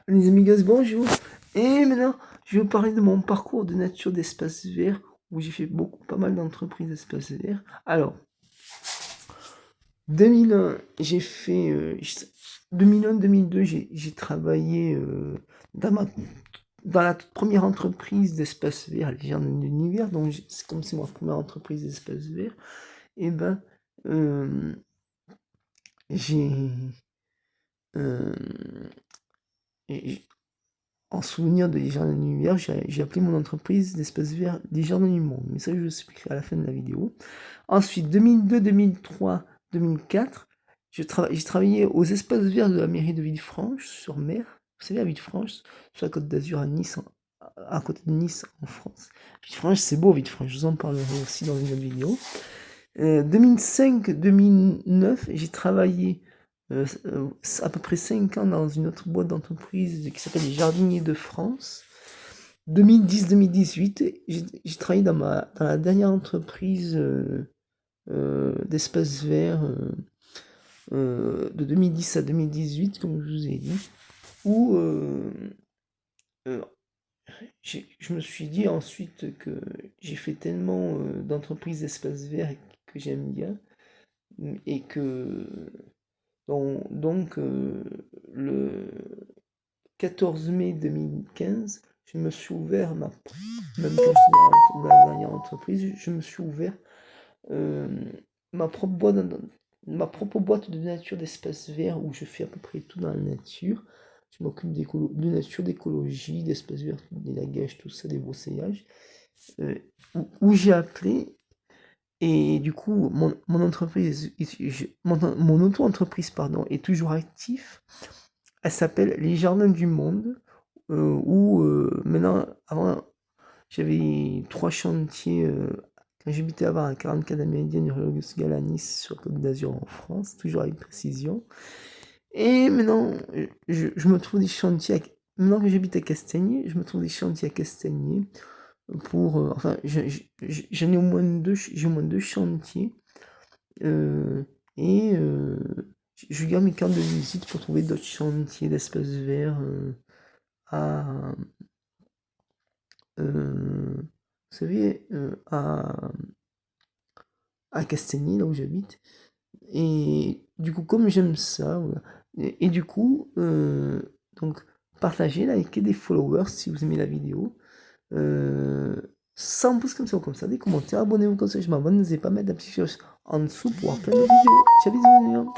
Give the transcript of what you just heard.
Les amigas, bonjour. Et maintenant, je vais vous parler de mon parcours de nature d'espace vert, où j'ai fait pas mal d'entreprises d'espace vert. Alors, 2001, j'ai fait... 2001-2002, j'ai travaillé dans la toute première entreprise d'espace vert, les Jardins de l'Univers, donc c'est comme c'est ma première entreprise d'espace vert. Et ben, euh, j'ai... euh, En souvenir de Les Jardins de l'Univers, j'ai appelé mon entreprise d'espace vert Les Jardins du Monde. Mais ça, je vous expliquerai à la fin de la vidéo. Ensuite, 2002, 2003, 2004, j'ai travaillé aux espaces verts de la mairie de Villefranche-sur-Mer. Vous savez, à Villefranche, sur la côte d'Azur, à Nice, à côté de Nice, en France. Villefranche, c'est beau, Villefranche. Je vous en parlerai aussi dans une autre vidéo. 2005-2009, j'ai travaillé à peu près 5 ans dans une autre boîte d'entreprise qui s'appelle les Jardiniers de France. 2010-2018, j'ai travaillé dans la dernière entreprise d'espace vert de 2010 à 2018, comme je vous ai dit, où euh, je me suis dit ensuite que j'ai fait tellement d'entreprises d'espace vert que j'aime bien, et que le 14 mai 2015, je me suis ouvert, même quand j'étais dans la dernière entreprise, je me suis ouvert euh, ma propre boîte, ma propre boîte de nature d'espace vert où je fais à peu près tout dans la nature. Je m'occupe de nature, d'écologie, d'espace vert, des lagages, tout ça, des broussaillasges. Où j'ai appelé. Et du coup, mon entreprise, mon auto-entreprise, pardon, est toujours active. Elle s'appelle Les Jardins du Monde, où maintenant, avant, j'avais 3 chantiers. Quand j'habitais avant à 44 Amérindienne, rue à Nice, sur la Côte d'Azur en France, toujours avec précision. Et maintenant, je me trouve des chantiers. Maintenant que j'habite à Castagné, je me trouve des chantiers à Castagné enfin, j'en ai au moins deux, j'ai au moins 2 chantiers. euh, et je garde mes cartes de visite pour trouver d'autres chantiers d'espace vert à, vous savez, à Castagny, là où j'habite. Et du coup, comme j'aime ça, voilà. Et du coup, donc, partagez, likez des followers si vous aimez la vidéo. 100 pouces comme ça, des commentaires, abonnez-vous comme ça, je m'abonne, n'hésitez pas à mettre la petite chose en dessous pour voir plein de vidéos. Ciao, bisous.